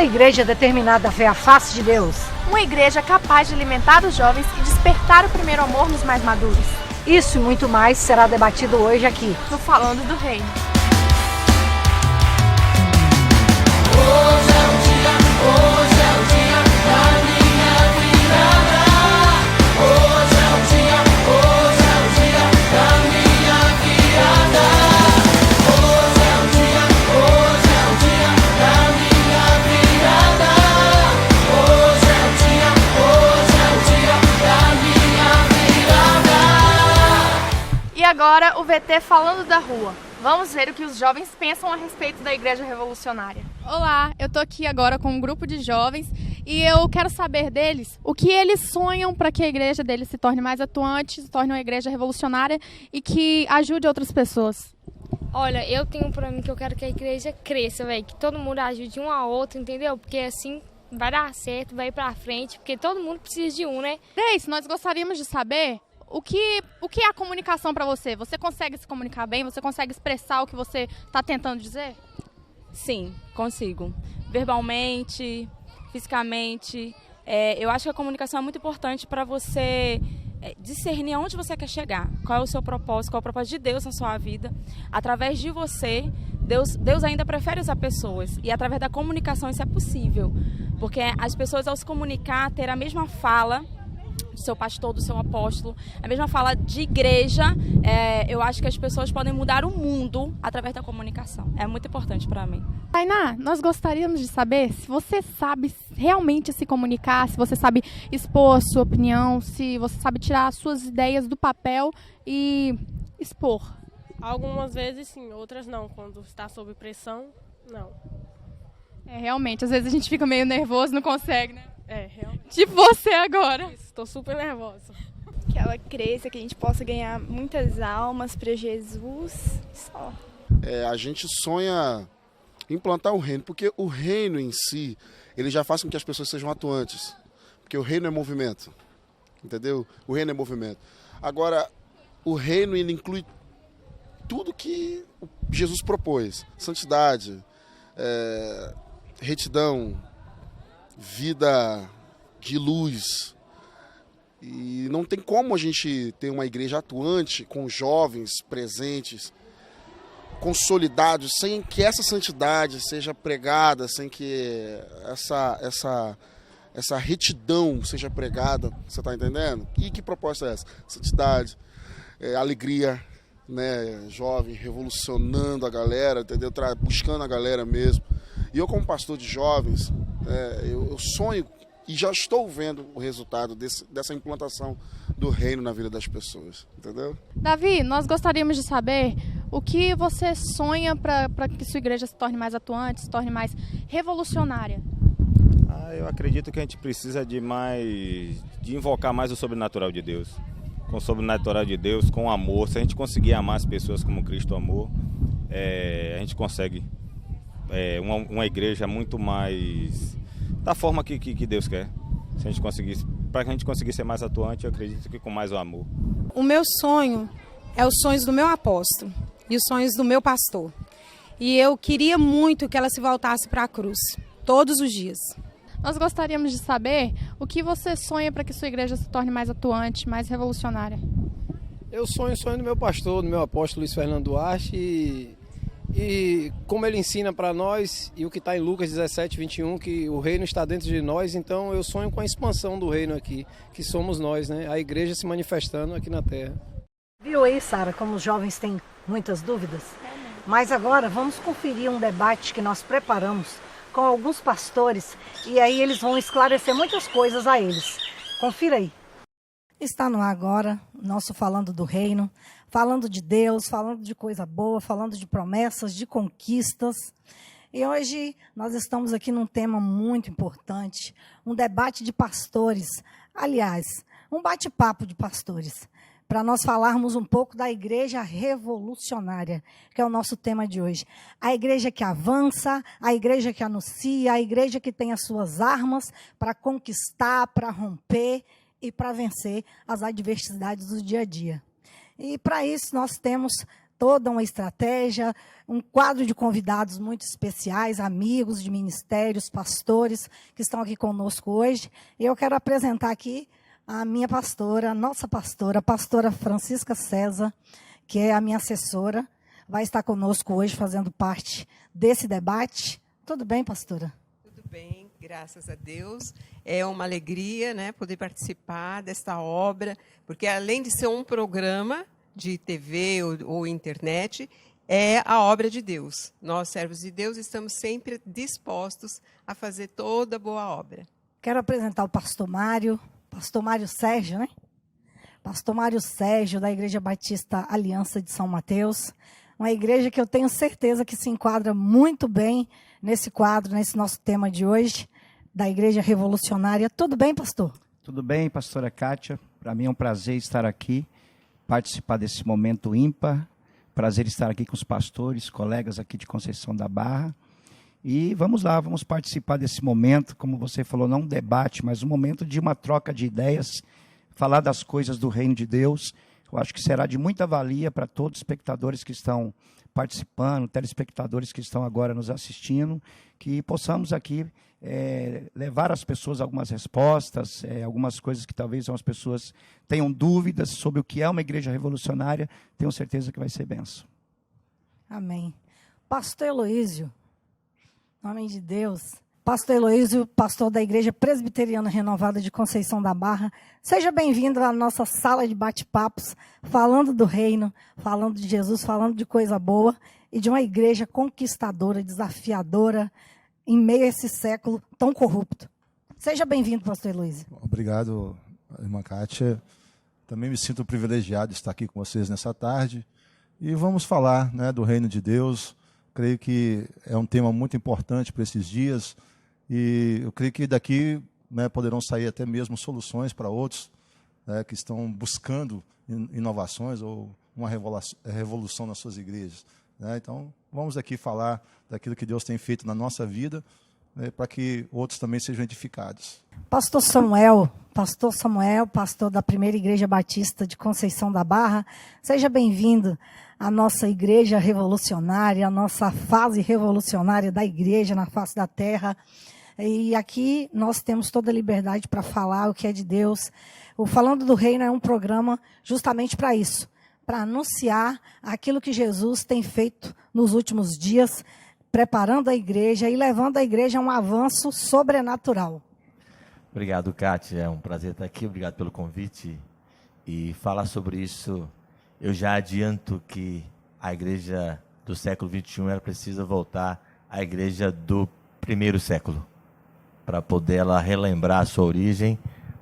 igreja determinada a ver a face de Deus. Uma igreja capaz de alimentar os jovens e despertar o primeiro amor nos mais maduros. Isso e muito mais será debatido hoje aqui, no Falando do Reino. E agora o VT Falando da Rua. Vamos ver o que os jovens pensam a respeito da Igreja Revolucionária. Olá, eu tô aqui agora com um grupo de jovens e eu quero saber deles o que eles sonham para que a igreja deles se torne mais atuante, se torne uma igreja revolucionária e que ajude outras pessoas. Olha, eu tenho pra mim que eu quero que a igreja cresça, velho, que todo mundo ajude um ao outro, entendeu? Porque assim vai dar certo, vai ir pra frente, porque todo mundo precisa de um, né? Grace, nós gostaríamos de saber o que é a comunicação para você. Você consegue se comunicar bem? Você consegue expressar o que você está tentando dizer? Sim, consigo. Verbalmente, fisicamente. Eu acho que a comunicação é muito importante para você discernir aonde você quer chegar. Qual é o seu propósito, qual é o propósito de Deus na sua vida. Através de você, Deus ainda prefere usar pessoas. E através da comunicação isso é possível. Porque as pessoas, ao se comunicar, ter a mesma fala do seu pastor, do seu apóstolo, a mesma fala de igreja, eu acho que as pessoas podem mudar o mundo através da comunicação. É muito importante para mim. Tainá, nós gostaríamos de saber se você sabe realmente se comunicar, se você sabe expor a sua opinião, se você sabe tirar as suas ideias do papel e expor. Algumas vezes sim, outras não. Quando está sob pressão, não. Realmente, às vezes a gente fica meio nervoso, não consegue, né? Realmente. Tipo você agora. Estou super nervosa. Que ela cresça, que a gente possa ganhar muitas almas para Jesus. Só. A gente sonha implantar o reino, porque o reino em si, ele já faz com que as pessoas sejam atuantes. Porque o reino é movimento, entendeu? O reino é movimento. Agora, o reino ele inclui tudo que Jesus propôs. Santidade, retidão, vida de luz. E não tem como a gente ter uma igreja atuante com jovens presentes, consolidados, sem que essa santidade seja pregada, sem que essa retidão seja pregada. Você está entendendo? E que proposta é essa? Santidade, alegria, né? Jovem, revolucionando a galera, entendeu? Buscando a galera mesmo. E eu, como pastor de jovens, eu sonho e já estou vendo o resultado dessa implantação do reino na vida das pessoas, entendeu? Davi, nós gostaríamos de saber o que você sonha para que sua igreja se torne mais atuante, se torne mais revolucionária. Eu acredito que a gente precisa de invocar mais o sobrenatural de Deus. Com o sobrenatural de Deus, com amor. Se a gente conseguir amar as pessoas como Cristo amou, a gente consegue uma igreja muito mais da forma que Deus quer. Se a gente conseguir, para que a gente conseguir ser mais atuante, eu acredito que com mais o amor. O meu sonho é os sonhos do meu apóstolo e os sonhos do meu pastor. E eu queria muito que ela se voltasse para a cruz, todos os dias. Nós gostaríamos de saber o que você sonha para que sua igreja se torne mais atuante, mais revolucionária. Eu sonho o sonho do meu pastor, do meu apóstolo Luiz Fernando Duarte e como ele ensina para nós, e o que está em Lucas 17, 21, que o reino está dentro de nós, então eu sonho com a expansão do reino aqui, que somos nós, né? A igreja se manifestando aqui na terra. Viu aí, Sara, como os jovens têm muitas dúvidas? Mas agora vamos conferir um debate que nós preparamos com alguns pastores e aí eles vão esclarecer muitas coisas a eles. Confira aí. Está no ar agora, nosso Falando do Reino, falando de Deus, falando de coisa boa, falando de promessas, de conquistas. E hoje nós estamos aqui num tema muito importante, um debate de pastores. Aliás, um bate-papo de pastores, para nós falarmos um pouco da igreja revolucionária, que é o nosso tema de hoje. A igreja que avança, a igreja que anuncia, a igreja que tem as suas armas para conquistar, para romper e para vencer as adversidades do dia a dia. E para isso nós temos toda uma estratégia, um quadro de convidados muito especiais, amigos de ministérios, pastores que estão aqui conosco hoje. E eu quero apresentar aqui a minha pastora, a nossa pastora, a pastora Francisca César, que é a minha assessora, vai estar conosco hoje fazendo parte desse debate. Tudo bem, pastora? Tudo bem, graças a Deus. É uma alegria, né, poder participar desta obra, porque além de ser um programa de TV ou internet, é a obra de Deus. Nós, servos de Deus, estamos sempre dispostos a fazer toda boa obra. Quero apresentar o pastor Mário Sérgio, né? Pastor Mário Sérgio, da Igreja Batista Aliança de São Mateus. Uma igreja que eu tenho certeza que se enquadra muito bem nesse quadro, nesse nosso tema de hoje, da Igreja Revolucionária. Tudo bem, pastor? Tudo bem, pastora Kátia. Para mim é um prazer estar aqui, participar desse momento ímpar. Prazer estar aqui com os pastores, colegas aqui de Conceição da Barra. E vamos lá, vamos participar desse momento, como você falou, não um debate, mas um momento de uma troca de ideias, falar das coisas do reino de Deus. Eu acho que será de muita valia para todos os espectadores que estão participando, telespectadores que estão agora nos assistindo, que possamos aqui levar às pessoas algumas respostas, algumas coisas que talvez as pessoas tenham dúvidas sobre o que é uma igreja revolucionária. Tenho certeza que vai ser bênção. Amém. Pastor Heloísio, em nome de Deus. Pastor Heloísio, pastor da Igreja Presbiteriana Renovada de Conceição da Barra. Seja bem-vindo à nossa sala de bate-papos, falando do reino, falando de Jesus, falando de coisa boa e de uma igreja conquistadora, desafiadora, em meio a esse século tão corrupto. Seja bem-vindo, pastor Heloísio. Obrigado, irmã Kátia. Também me sinto privilegiado de estar aqui com vocês nessa tarde. E vamos falar, né, do reino de Deus. Creio que é um tema muito importante para esses dias. E eu creio que daqui, né, poderão sair até mesmo soluções para outros, né, que estão buscando inovações ou uma revolução nas suas igrejas, né? Então, vamos aqui falar daquilo que Deus tem feito na nossa vida, né, para que outros também sejam edificados. Pastor Samuel, pastor da Primeira Igreja Batista de Conceição da Barra, seja bem-vindo à nossa igreja revolucionária, à nossa fase revolucionária da igreja na face da terra. E aqui nós temos toda a liberdade para falar o que é de Deus. O Falando do Reino é um programa justamente para isso, para anunciar aquilo que Jesus tem feito nos últimos dias, preparando a igreja e levando a igreja a um avanço sobrenatural. Obrigado, Kátia. É um prazer estar aqui. Obrigado pelo convite. E falar sobre isso, eu já adianto que a igreja do século XXI ela precisa voltar à igreja do primeiro século, para poder ela relembrar a sua origem,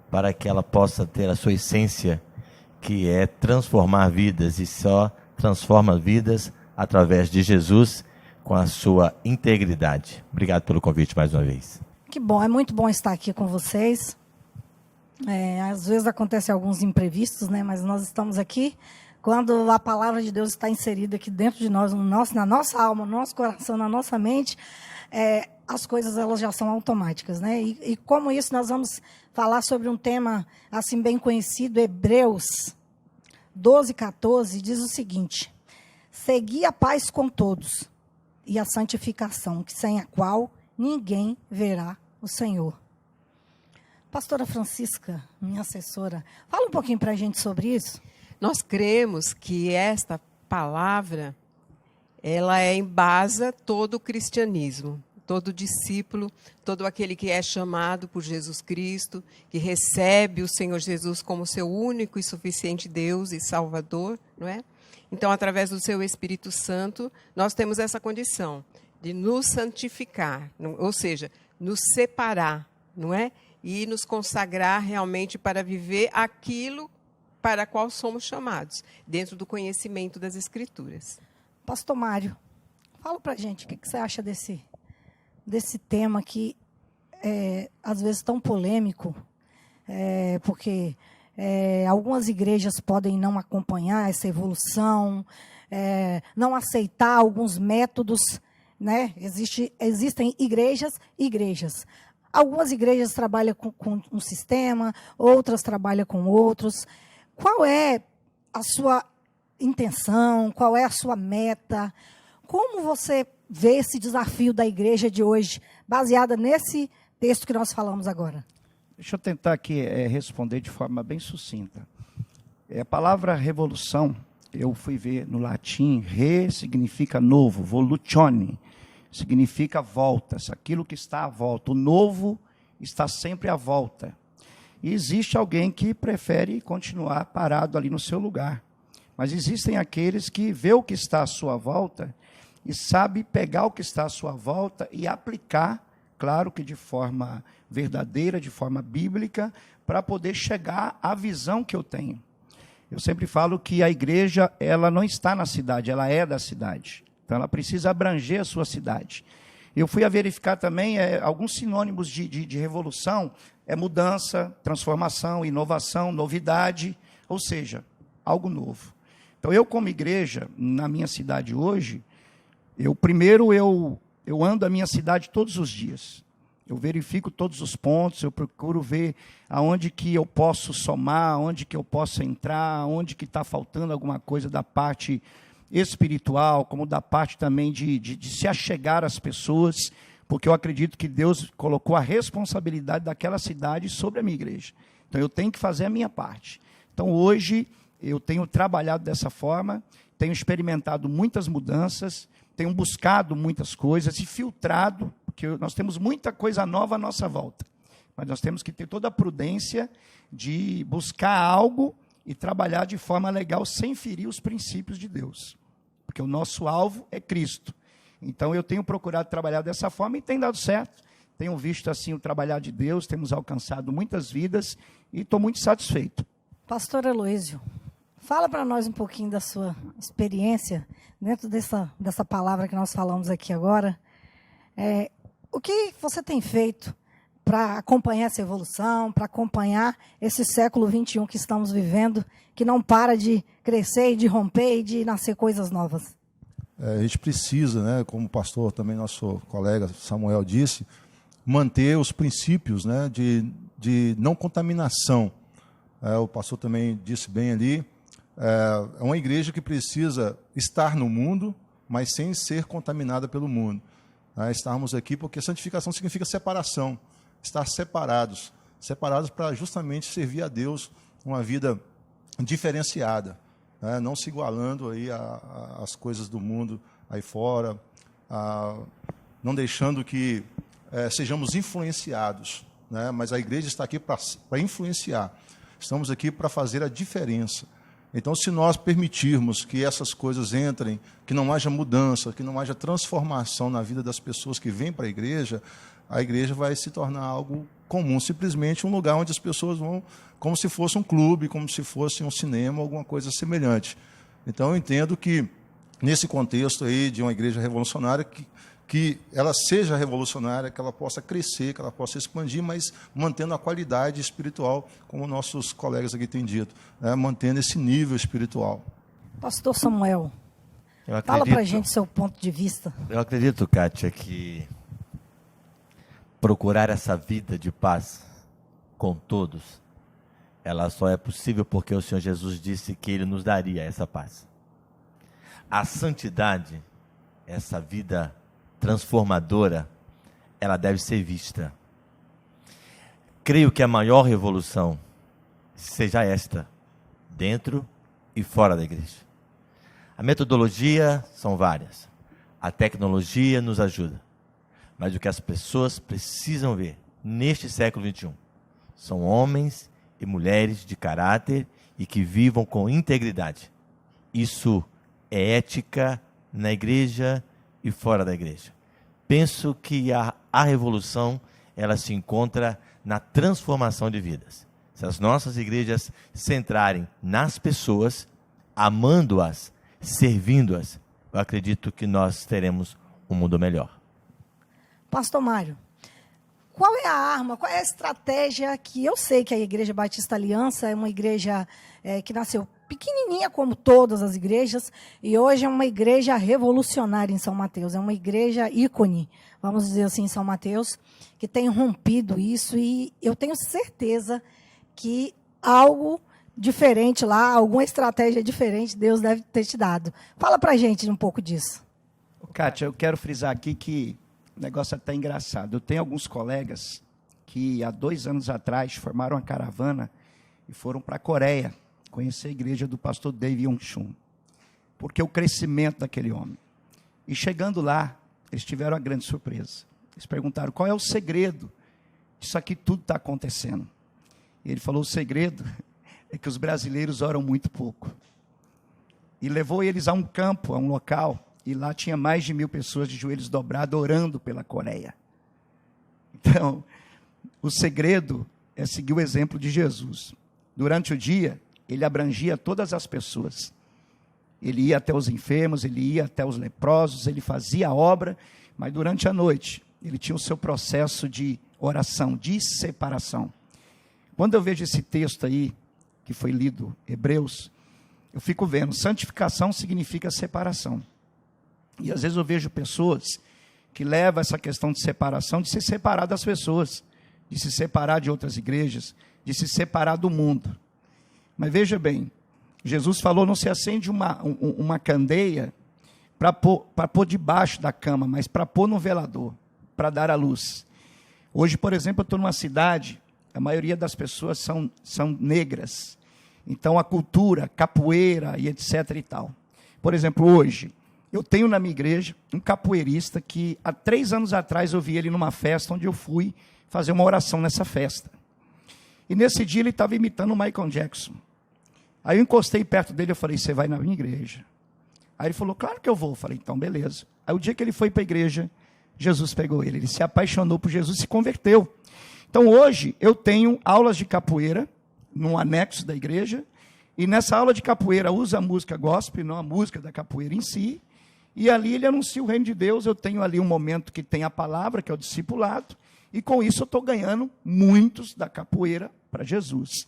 para que ela possa ter a sua essência, que é transformar vidas, e só transforma vidas através de Jesus, com a sua integridade. Obrigado pelo convite mais uma vez. Que bom, é muito bom estar aqui com vocês. Às vezes acontecem alguns imprevistos, né? Mas nós estamos aqui quando a palavra de Deus está inserida aqui dentro de nós, na nossa alma, no nosso coração, na nossa mente. As coisas elas já são automáticas, né? E como isso, nós vamos falar sobre um tema assim bem conhecido, Hebreus 12:14, diz o seguinte: segui a paz com todos e a santificação, que sem a qual ninguém verá o Senhor. Pastora Francisca, minha assessora, fala um pouquinho para a gente sobre isso. Nós cremos que esta palavra, ela embasa todo o cristianismo. Todo discípulo, todo aquele que é chamado por Jesus Cristo, que recebe o Senhor Jesus como seu único e suficiente Deus e Salvador, não é? Então, através do seu Espírito Santo, nós temos essa condição de nos santificar, ou seja, nos separar, não é? E nos consagrar realmente para viver aquilo para qual somos chamados, dentro do conhecimento das Escrituras. Pastor Mário, fala para a gente o que você acha desse tema que é, às vezes, tão polêmico, porque algumas igrejas podem não acompanhar essa evolução, não aceitar alguns métodos, né? Existem igrejas e igrejas. Algumas igrejas trabalham com um sistema, outras trabalham com outros. Qual é a sua intenção, qual é a sua meta? Como você vê esse desafio da igreja de hoje, baseada nesse texto que nós falamos agora? Deixa eu tentar aqui responder de forma bem sucinta. A palavra revolução, eu fui ver no latim, re significa novo, volutione, significa voltas, aquilo que está à volta. O novo está sempre à volta. E existe alguém que prefere continuar parado ali no seu lugar. Mas existem aqueles que vê o que está à sua volta e sabe pegar o que está à sua volta e aplicar, claro que de forma verdadeira, de forma bíblica, para poder chegar à visão que eu tenho. Eu sempre falo que a igreja, ela não está na cidade, ela é da cidade. Então, ela precisa abranger a sua cidade. Eu fui a verificar também alguns sinônimos de revolução, mudança, transformação, inovação, novidade, ou seja, algo novo. Então, eu como igreja, na minha cidade hoje, eu ando a minha cidade todos os dias. Eu verifico todos os pontos, eu procuro ver aonde que eu posso somar, aonde que eu posso entrar, aonde que está faltando alguma coisa da parte espiritual, como da parte também de se achegar às pessoas, porque eu acredito que Deus colocou a responsabilidade daquela cidade sobre a minha igreja. Então, eu tenho que fazer a minha parte. Então, hoje, eu tenho trabalhado dessa forma, tenho experimentado muitas mudanças, tenho buscado muitas coisas e filtrado, porque nós temos muita coisa nova à nossa volta, mas nós temos que ter toda a prudência de buscar algo e trabalhar de forma legal, sem ferir os princípios de Deus, porque o nosso alvo é Cristo. Então, eu tenho procurado trabalhar dessa forma e tem dado certo. Tenho visto assim o trabalhar de Deus, temos alcançado muitas vidas e estou muito satisfeito. Pastor Heloísio, fala para nós um pouquinho da sua experiência dentro dessa palavra que nós falamos aqui agora. O que você tem feito para acompanhar essa evolução, para acompanhar esse século XXI que estamos vivendo, que não para de crescer e de romper e de nascer coisas novas? A gente precisa, né, como o pastor, também nosso colega Samuel disse, manter os princípios, né, de não contaminação. O pastor também disse bem ali, é uma igreja que precisa estar no mundo, mas sem ser contaminada pelo mundo. Estarmos aqui porque santificação significa separação, estar separados para justamente servir a Deus uma vida diferenciada, né? Não se igualando aí às coisas do mundo aí fora, não deixando que sejamos influenciados, né? Mas a igreja está aqui para influenciar, estamos aqui para fazer a diferença. Então, se nós permitirmos que essas coisas entrem, que não haja mudança, que não haja transformação na vida das pessoas que vêm para a igreja vai se tornar algo comum, simplesmente um lugar onde as pessoas vão como se fosse um clube, como se fosse um cinema, alguma coisa semelhante. Então, eu entendo que, nesse contexto aí de uma igreja revolucionária, que ela seja revolucionária, que ela possa crescer, que ela possa expandir, mas mantendo a qualidade espiritual, como nossos colegas aqui têm dito, né? Mantendo esse nível espiritual. Pastor Samuel, fala para a gente seu ponto de vista. Eu acredito, Kátia, que procurar essa vida de paz com todos, ela só é possível porque o Senhor Jesus disse que Ele nos daria essa paz. A santidade, essa vida transformadora, ela deve ser vista. Creio que a maior revolução seja esta, dentro e fora da igreja. A metodologia são várias, a tecnologia nos ajuda, mas o que as pessoas precisam ver neste século XXI são homens e mulheres de caráter e que vivam com integridade. Isso é ética na igreja e fora da igreja. Penso que a revolução, ela se encontra na transformação de vidas. Se as nossas igrejas centrarem nas pessoas, amando-as, servindo-as, eu acredito que nós teremos um mundo melhor. Pastor Mário, qual é a arma, qual é a estratégia que eu sei que a Igreja Batista Aliança é uma igreja que nasceu pequenininha como todas as igrejas, e hoje é uma igreja revolucionária em São Mateus, é uma igreja ícone, vamos dizer assim, em São Mateus, que tem rompido isso, e eu tenho certeza que algo diferente lá, alguma estratégia diferente Deus deve ter te dado. Fala pra gente um pouco disso. Kátia, eu quero frisar aqui que o negócio é até engraçado. Eu tenho alguns colegas que há 2 anos atrás formaram uma caravana e foram para a Coreia conhecer a igreja do pastor David Yong-chun, porque o crescimento daquele homem. E chegando lá, eles tiveram uma grande surpresa. Eles perguntaram, qual é o segredo? Isso aqui tudo está acontecendo. E ele falou, o segredo é que os brasileiros oram muito pouco. E levou eles a um campo, a um local, e lá tinha mais de 1000 pessoas de joelhos dobrados orando pela Coreia. Então, o segredo é seguir o exemplo de Jesus. Durante o dia, ele abrangia todas as pessoas. Ele ia até os enfermos, ele ia até os leprosos, ele fazia a obra, mas durante a noite, ele tinha o seu processo de oração, de separação. Quando eu vejo esse texto aí, que foi lido, Hebreus, eu fico vendo, santificação significa separação. E às vezes eu vejo pessoas que levam essa questão de separação, de se separar das pessoas, de se separar de outras igrejas, de se separar do mundo. Mas veja bem, Jesus falou, não se acende uma candeia para pôr debaixo da cama, mas para pôr no velador, para dar a luz. Hoje, por exemplo, eu estou numa cidade, a maioria das pessoas são negras. Então, a cultura, capoeira e etc. e tal. Por exemplo, hoje, eu tenho na minha igreja um capoeirista que, há 3 anos atrás, eu vi ele numa festa, onde eu fui fazer uma oração nessa festa. E nesse dia, ele estava imitando o Michael Jackson. Aí eu encostei perto dele, eu falei, você vai na minha igreja? Aí ele falou, claro que eu vou. Eu falei, então, beleza. Aí o dia que ele foi para a igreja, Jesus pegou ele se apaixonou por Jesus e se converteu. Então, hoje, eu tenho aulas de capoeira, num anexo da igreja, e nessa aula de capoeira usa a música gospel, não a música da capoeira em si, e ali ele anuncia o reino de Deus. Eu tenho ali um momento que tem a palavra, que é o discipulado, e com isso eu estou ganhando muitos da capoeira para Jesus.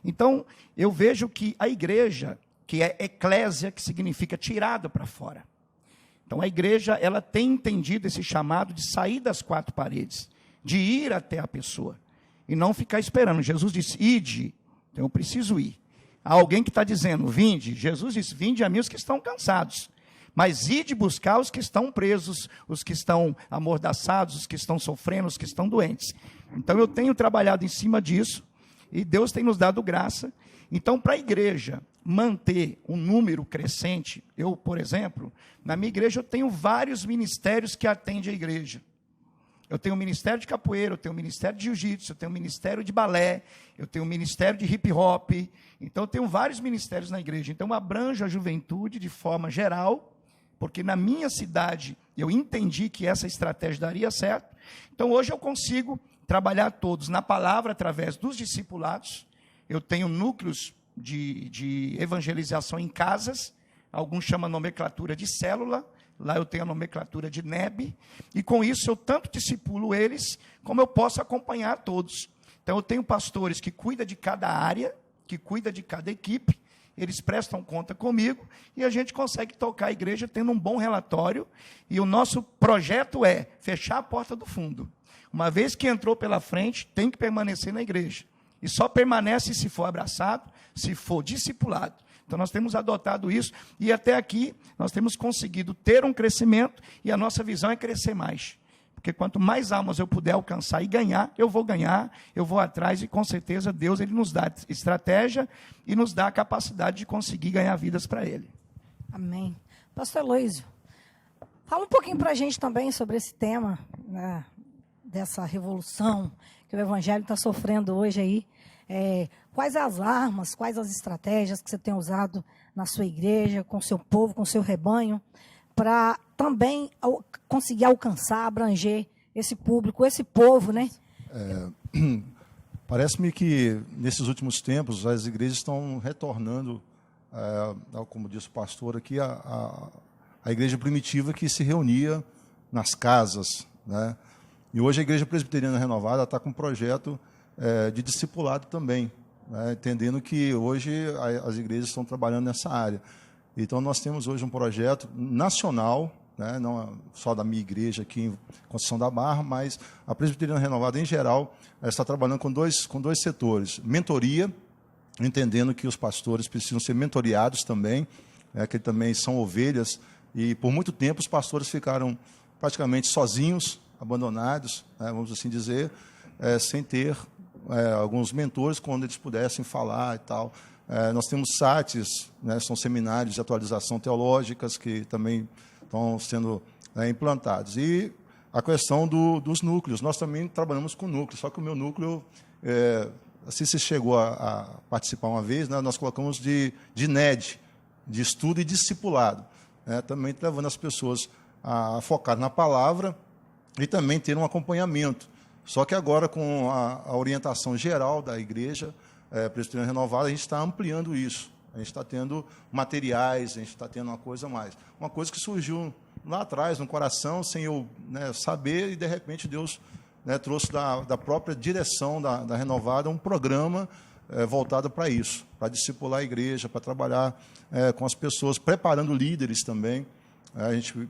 Então, eu vejo que a igreja, que é eclésia, que significa tirado para fora. Então, a igreja, ela tem entendido esse chamado de sair das 4 paredes, de ir até a pessoa, e não ficar esperando. Jesus disse, ide, então eu preciso ir. Há alguém que está dizendo, vinde. Jesus disse, vinde a mim os que estão cansados, mas ide buscar os que estão presos, os que estão amordaçados, os que estão sofrendo, os que estão doentes. Então, eu tenho trabalhado em cima disso, e Deus tem nos dado graça. Então, para a igreja manter um número crescente, eu, por exemplo, na minha igreja eu tenho vários ministérios que atendem a igreja. Eu tenho um ministério de capoeira, eu tenho um ministério de jiu-jitsu, eu tenho um ministério de balé, eu tenho um ministério de hip-hop. Então, eu tenho vários ministérios na igreja. Então, eu abranjo a juventude de forma geral, porque na minha cidade eu entendi que essa estratégia daria certo. Então, hoje eu consigo trabalhar todos na palavra através dos discipulados. Eu tenho núcleos de evangelização em casas, alguns chamam nomenclatura de célula, lá eu tenho a nomenclatura de NEB, e com isso eu tanto discipulo eles, como eu posso acompanhar todos. Então eu tenho pastores que cuidam de cada área, que cuidam de cada equipe, eles prestam conta comigo, e a gente consegue tocar a igreja tendo um bom relatório, e o nosso projeto é fechar a porta do fundo. Uma vez que entrou pela frente, tem que permanecer na igreja. E só permanece se for abraçado, se for discipulado. Então, nós temos adotado isso, e até aqui nós temos conseguido ter um crescimento, e a nossa visão é crescer mais. Porque quanto mais almas eu puder alcançar e ganhar, eu vou atrás, e com certeza Deus ele nos dá estratégia e nos dá a capacidade de conseguir ganhar vidas para Ele. Amém. Pastor Heloísio, fala um pouquinho para a gente também sobre esse tema, né, dessa revolução que o Evangelho está sofrendo hoje aí. Quais as armas, quais as estratégias que você tem usado na sua igreja, com o seu povo, com o seu rebanho, para também conseguir alcançar, abranger esse público, esse povo, né? Parece-me que, nesses últimos tempos, as igrejas estão retornando, como disse o pastor aqui, a igreja primitiva que se reunia nas casas, né? E hoje a Igreja Presbiteriana Renovada está com um projeto de discipulado também, né? Entendendo que hoje as igrejas estão trabalhando nessa área. Então, nós temos hoje um projeto nacional, né? Não só da minha igreja aqui em Conceição da Barra, mas a Presbiteriana Renovada, em geral, está trabalhando com dois setores: mentoria entendendo que os pastores precisam ser mentoreados também, que também são ovelhas, e por muito tempo os pastores ficaram praticamente sozinhos, abandonados, vamos assim dizer, sem ter alguns mentores quando eles pudessem falar e tal. Nós temos SATs, são seminários de atualização teológicas que também estão sendo implantados. E a questão dos núcleos, nós também trabalhamos com núcleos, só que o meu núcleo, se você chegou a participar uma vez, nós colocamos de NED, de estudo e discipulado, também levando as pessoas a focar na palavra e também ter um acompanhamento. Só que agora, com a orientação geral da Igreja Presbiteriana Renovada, a gente está ampliando isso. A gente está tendo materiais, a gente está tendo uma coisa a mais. Uma coisa que surgiu lá atrás, no coração, sem eu saber, e de repente Deus trouxe da própria direção da Renovada um programa voltado para isso, para discipular a igreja, para trabalhar com as pessoas, preparando líderes também. A gente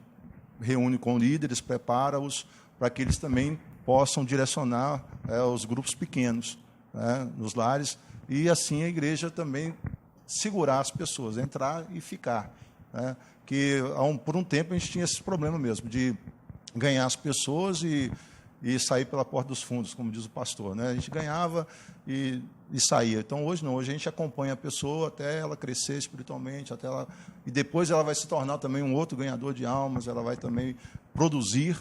reúne com líderes, prepara-os para que eles também possam direcionar os grupos pequenos nos lares, e assim a igreja também segurar as pessoas, entrar e ficar. Que por um tempo a gente tinha esse problema mesmo, de ganhar as pessoas e sair pela porta dos fundos, como diz o pastor. A gente ganhava e saía. Então, hoje não. Hoje a gente acompanha a pessoa até ela crescer espiritualmente, e depois ela vai se tornar também um outro ganhador de almas, ela vai também produzir.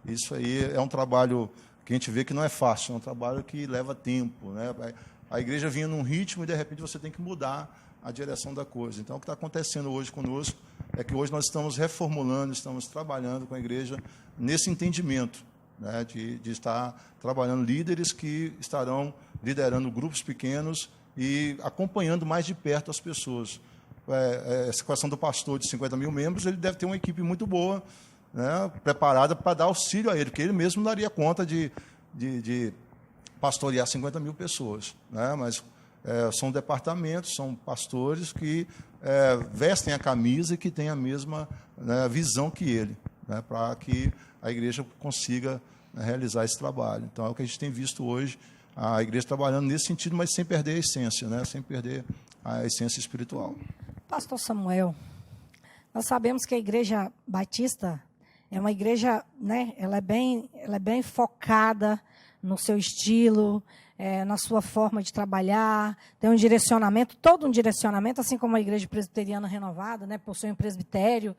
Isso aí é um trabalho que a gente vê que não é fácil, é um trabalho que leva tempo. A igreja vinha num ritmo e, de repente, você tem que mudar a direção da coisa. Então, o que está acontecendo hoje conosco é que hoje nós estamos reformulando, estamos trabalhando com a igreja nesse entendimento, de estar trabalhando líderes que estarão liderando grupos pequenos e acompanhando mais de perto as pessoas. Essa questão do pastor de 50 mil membros, ele deve ter uma equipe muito boa, preparada para dar auxílio a ele, porque ele mesmo não daria conta de pastorear 50 mil pessoas. Mas são departamentos, são pastores que vestem a camisa e que têm a mesma visão que ele, para que a igreja consiga realizar esse trabalho. Então, é o que a gente tem visto hoje, a igreja trabalhando nesse sentido, mas sem perder a essência, sem perder a essência espiritual. Pastor Samuel, nós sabemos que a Igreja Batista é uma igreja, ela é bem focada no seu estilo, na sua forma de trabalhar, tem um direcionamento, todo um direcionamento, assim como a Igreja Presbiteriana Renovada, possui um presbitério,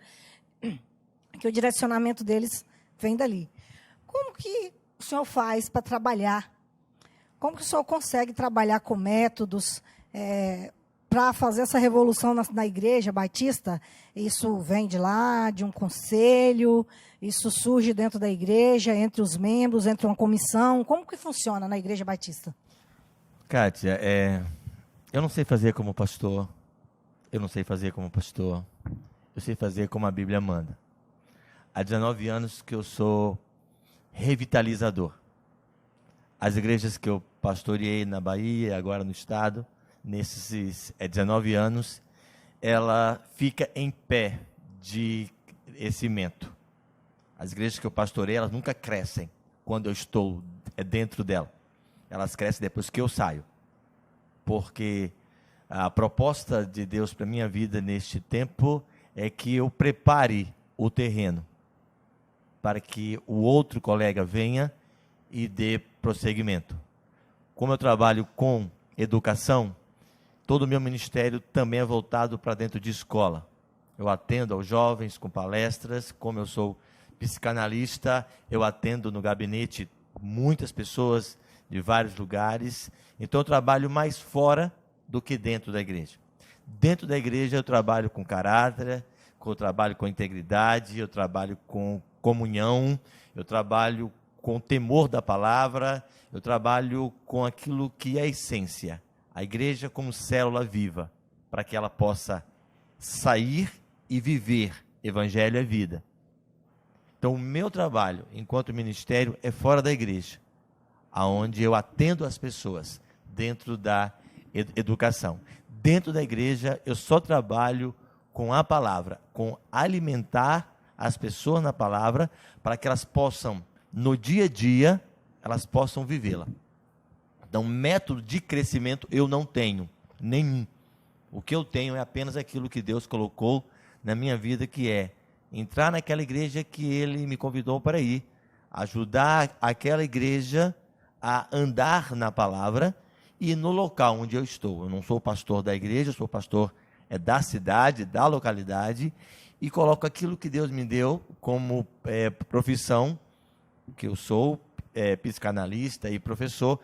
que o direcionamento deles vem dali. Como que o senhor faz para trabalhar? Como que o senhor consegue trabalhar com métodos para fazer essa revolução na Igreja Batista? Isso vem de lá, de um conselho, isso surge dentro da igreja, entre os membros, entre uma comissão. Como que funciona na Igreja Batista? Kátia, eu não sei fazer como pastor, eu sei fazer como a Bíblia manda. Há 19 anos que eu sou revitalizador. As igrejas que eu pastoreei na Bahia, agora no estado, nesses 19 anos, ela fica em pé de crescimento. As igrejas que eu pastorei, elas nunca crescem quando eu estou dentro dela. Elas crescem depois que eu saio. Porque a proposta de Deus para a minha vida neste tempo é que eu prepare o terreno para que o outro colega venha e dê prosseguimento. Como eu trabalho com educação, todo o meu ministério também é voltado para dentro de escola. Eu atendo aos jovens com palestras, como eu sou psicanalista, eu atendo no gabinete muitas pessoas de vários lugares, então eu trabalho mais fora do que dentro da igreja. Dentro da igreja eu trabalho com caráter, eu trabalho com integridade, eu trabalho com comunhão, eu trabalho com temor da palavra, eu trabalho com aquilo que é a essência. A igreja como célula viva, para que ela possa sair e viver. Evangelho é vida. Então, o meu trabalho, enquanto ministério, é fora da igreja, aonde eu atendo as pessoas, dentro da educação. Dentro da igreja, eu só trabalho com a palavra, com alimentar as pessoas na palavra, para que elas possam, no dia a dia, elas possam vivê-la. Então, método de crescimento eu não tenho nenhum. O que eu tenho é apenas aquilo que Deus colocou na minha vida, que é entrar naquela igreja que Ele me convidou para ir, ajudar aquela igreja a andar na palavra e no local onde eu estou. Eu não sou pastor da igreja, eu sou pastor da cidade, da localidade, e coloco aquilo que Deus me deu como profissão, que eu sou psicanalista e professor,